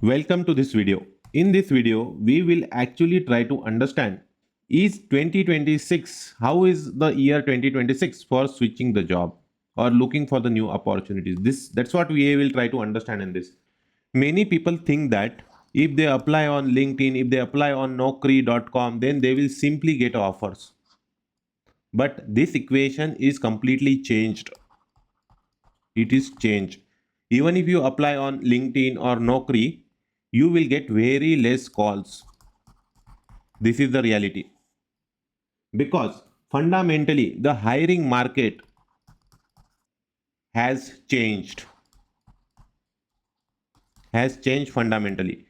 Welcome to this video. In this video, we will actually try to understand is 2026, how is the year 2026 for switching the job or looking for the new opportunities. That's what we will try to understand in this. Many people think that if they apply on LinkedIn, if they apply on naukri.com, then they will simply get offers. But this equation is completely changed. It is changed. Even if you apply on LinkedIn or Naukri, you will get very less calls. This is the reality. Because fundamentally, the hiring market has changed. Has changed fundamentally.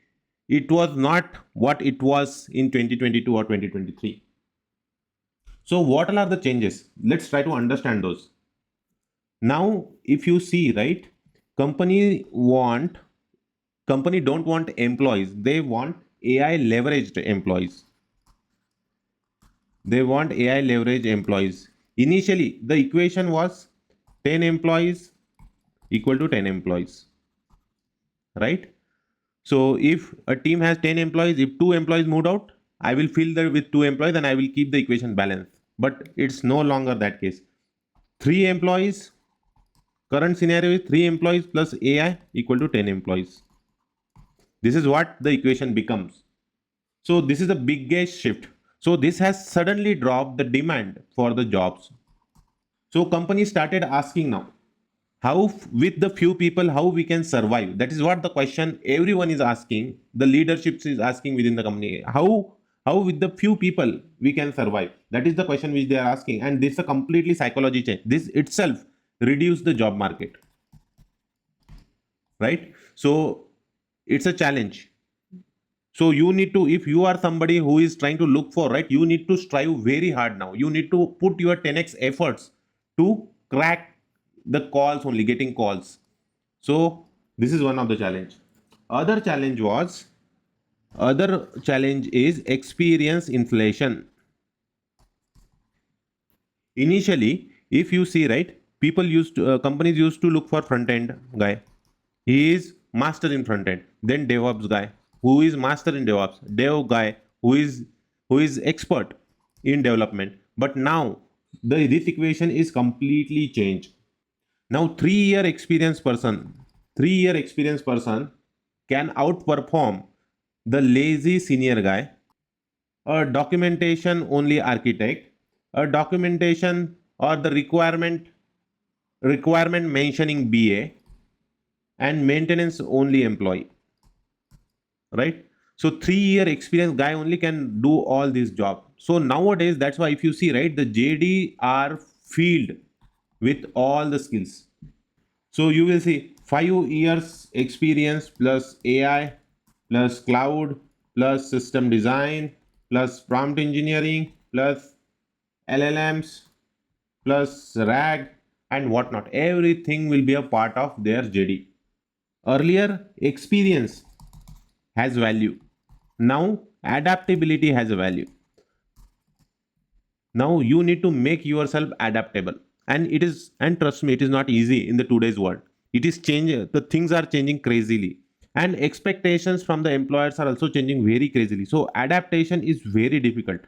It was not what it was in 2022 or 2023. So, what are the changes? Let's try to understand those. Now, if you see, right, company don't want employees, they want AI leveraged employees. They want AI leveraged employees. Initially the equation was 10 employees equal to 10 employees, right? So if a team has 10 employees, if 2 employees moved out, I will fill that with 2 employees and I will keep the equation balanced. But it's no longer that case. 3 employees, current scenario is 3 employees plus AI equal to 10 employees. This is what the equation becomes. So this is the biggest shift. So this has suddenly dropped the demand for the jobs. So companies started asking now, how with the few people, how we can survive? That is what the question everyone is asking. The leadership is asking within the company. How with the few people we can survive? That is the question which they are asking. And this is a completely psychology change. This itself reduce the job market. Right? So it's a challenge. So you need to, if you are somebody who is trying to look for, right, you need to strive very hard now. You need to put your 10x efforts to crack the calls, only getting calls. So this is one of the challenge. Other challenge is experience inflation. Initially, if you see, right, companies used to look for front end guy. He is master in front end. Then DevOps guy, who is master in DevOps. Dev guy, who is expert in development. But now this equation is completely changed. Now 3-year experienced person can outperform the lazy senior guy, a documentation only architect, a documentation or the requirement mentioning BA, and maintenance only employee, right? So 3-year experience guy only can do all this job. So nowadays, that's why if you see, right, the JD are filled with all the skills. So you will see 5 years experience plus AI plus cloud plus system design plus prompt engineering plus LLMs plus RAG and whatnot. Everything will be a part of their JD. Earlier, experience has value. Now, adaptability has a value. Now, you need to make yourself adaptable. And trust me, it is not easy in the today's world. It is changing. The things are changing crazily. And expectations from the employers are also changing very crazily. So, adaptation is very difficult.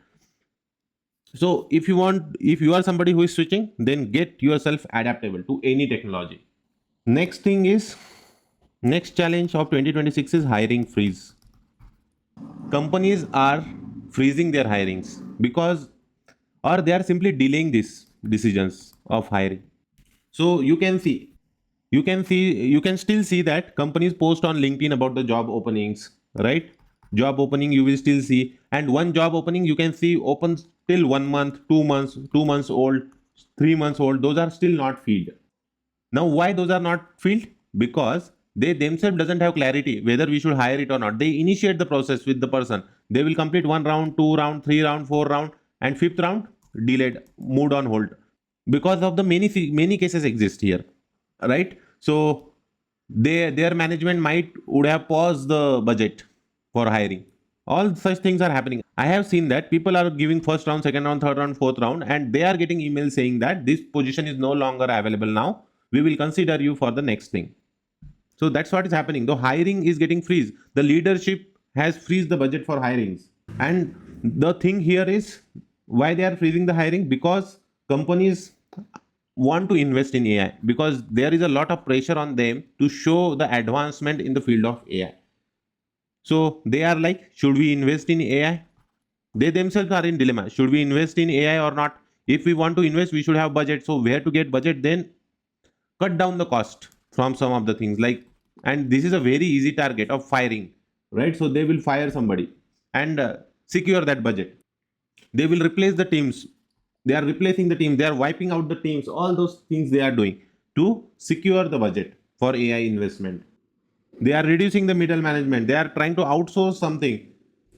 So, if you are somebody who is switching, then get yourself adaptable to any technology. Next challenge of 2026 is hiring freeze. Companies are freezing their hirings because, or they are simply delaying these decisions of hiring. So you can still see that companies post on LinkedIn about the job openings, right? Job opening you will still see, and one job opening you can see open till 1 month, 2 months, 2 months old, 3 months old. Those are still not filled. Now, why those are not filled? Because they themselves doesn't have clarity whether we should hire it or not. They initiate the process with the person. They will complete 1 round, 2 round, 3 round, 4 round, and fifth round delayed, moved on hold because of the many cases exist here, right? So their management would have paused the budget for hiring. All such things are happening. I have seen that people are giving first round, second round, third round, fourth round, and they are getting emails saying that this position is no longer available now. We will consider you for the next thing. So that's what is happening. The hiring is getting freeze. The leadership has freezed the budget for hirings. And the thing here is why they are freezing the hiring, because companies want to invest in AI, because there is a lot of pressure on them to show the advancement in the field of AI. So they are like, should we invest in AI? They themselves are in dilemma. Should we invest in AI or not? If we want to invest, we should have budget. So where to get budget? Then cut down the cost from some of the things, like, and this is a very easy target of firing, right? So they will fire somebody and secure that budget. They will replace the teams. They are replacing the team. They are wiping out the teams. All those things they are doing to secure the budget for AI investment. They are reducing the middle management. They are trying to outsource something.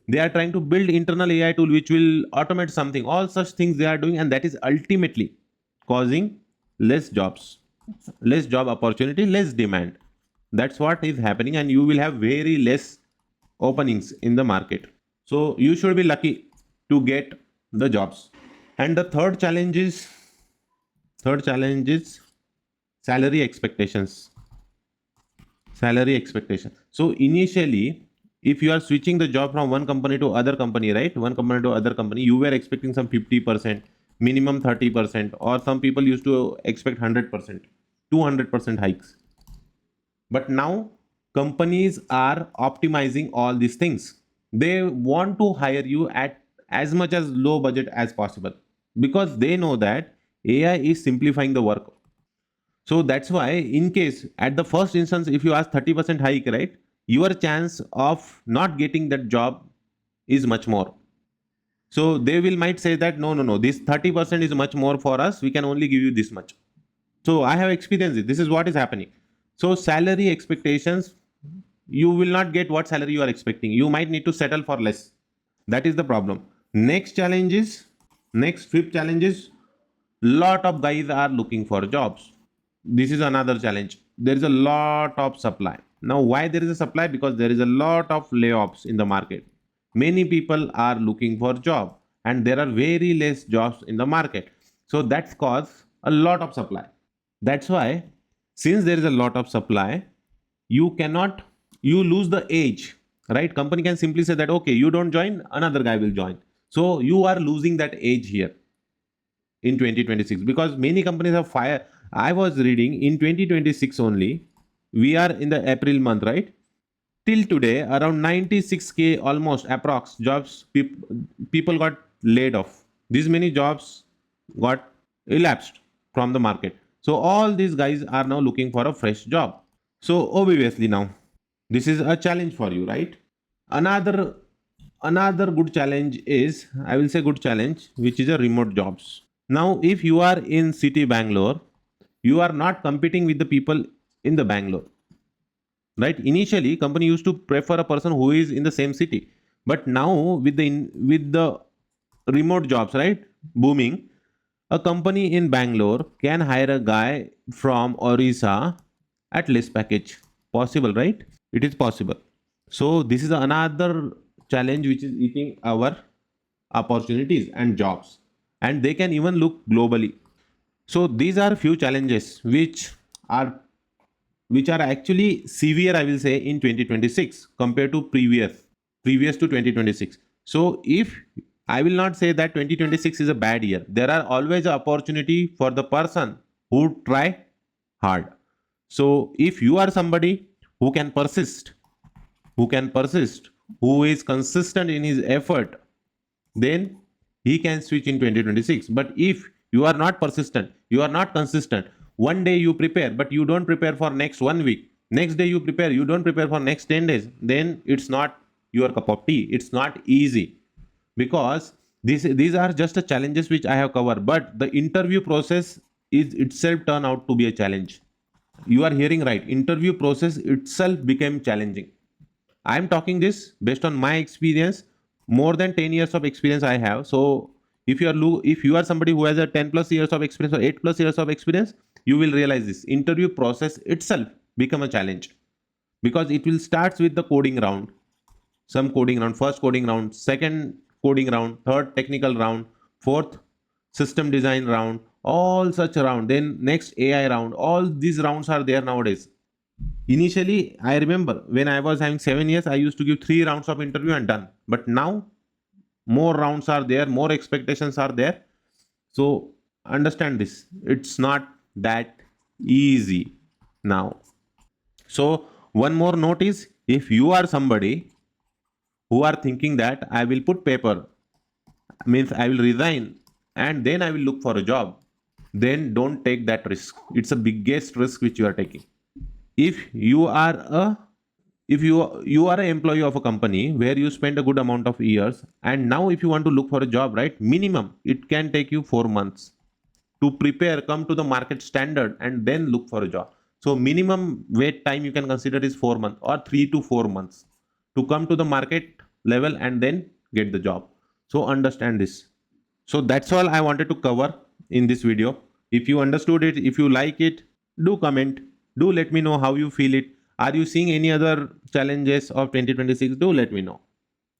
They are trying to build internal AI tool which will automate something. All such things they are doing, and that is ultimately causing less jobs, less job opportunity, less demand. That's what is happening, and you will have very less openings in the market. So you should be lucky to get the jobs. And the third challenge is salary expectations. Salary expectation. So initially, if you are switching the job from one company to other company, right, one company to other company, you were expecting some 50%, minimum 30%, or some people used to expect 100%, 200% hikes. But now companies are optimizing all these things. They want to hire you at as much as low budget as possible, because they know that AI is simplifying the work. So that's why, in case at the first instance, if you ask 30% hike, right, your chance of not getting that job is much more. So they will might say that no, no, no, this 30% is much more for us. We can only give you this much. So I have experienced it. This is what is happening. So salary expectations, you will not get what salary you are expecting. You might need to settle for less. That is the problem. Next fifth challenge is, lot of guys are looking for jobs. This is another challenge. There is a lot of supply. Now why there is a supply? Because there is a lot of layoffs in the market. Many people are looking for job, and there are very less jobs in the market. So that's cause a lot of supply. That's why, since there is a lot of supply, you cannot, you lose the edge, right? Company can simply say that okay, you don't join, another guy will join. So you are losing that edge here in 2026, because many companies have fire. I was reading in 2026 only, we are in the April month, right? Till today, around 96k almost approx jobs, people got laid off. These many jobs got elapsed from the market. So all these guys are now looking for a fresh job. So obviously now this is a challenge for you, right? Another another good challenge is, I will say good challenge, which is a remote jobs. Now if you are in city Bangalore, you are not competing with the people in the Bangalore, right? Initially company used to prefer a person who is in the same city, but now with the remote jobs, right, booming, a company in Bangalore can hire a guy from Orissa at less package. Possible, right? It is possible. So this is another challenge which is eating our opportunities and jobs, and they can even look globally. So these are few challenges are which are actually severe, I will say, in 2026 compared to previous to 2026. So if I will not say that 2026 is a bad year, there are always an opportunity for the person who try hard. So if you are somebody who can persist, who is consistent in his effort, then he can switch in 2026. But if you are not persistent, you are not consistent, one day you prepare but you don't prepare for next 1 week, next day you prepare, you don't prepare for next 10 days, then it's not your cup of tea. It's not easy, because these are just the challenges which I have covered, but the interview process is itself turn out to be a challenge. You are hearing right, interview process itself became challenging. I am talking this based on my experience, more than 10 years of experience I have. So if you are somebody who has a 10 plus years of experience or 8 plus years of experience, you will realize this interview process itself become a challenge, because it will start with the coding round, some coding round, first coding round, second coding round, third technical round, fourth system design round, all such round, then next AI round. All these rounds are there nowadays. Initially, I remember when I was having 7 years, I used to give 3 rounds of interview and done. But now more rounds are there, more expectations are there. So understand this. It's not that easy now. So one more note is, if you are somebody who are thinking that I will put paper, means I will resign and then I will look for a job, then don't take that risk. It's the biggest risk which you are taking. If you are a if you are an employee of a company where you spend a good amount of years, and now if you want to look for a job, right, minimum it can take you 4 months to prepare, come to the market standard, and then look for a job. So minimum wait time you can consider is 4 months or 3 to 4 months to come to the market level and then get the job. So understand this. So that's all I wanted to cover in this video. If you understood it, if you like it, do comment. Do let me know how you feel it. Are you seeing any other challenges of 2026? Do let me know.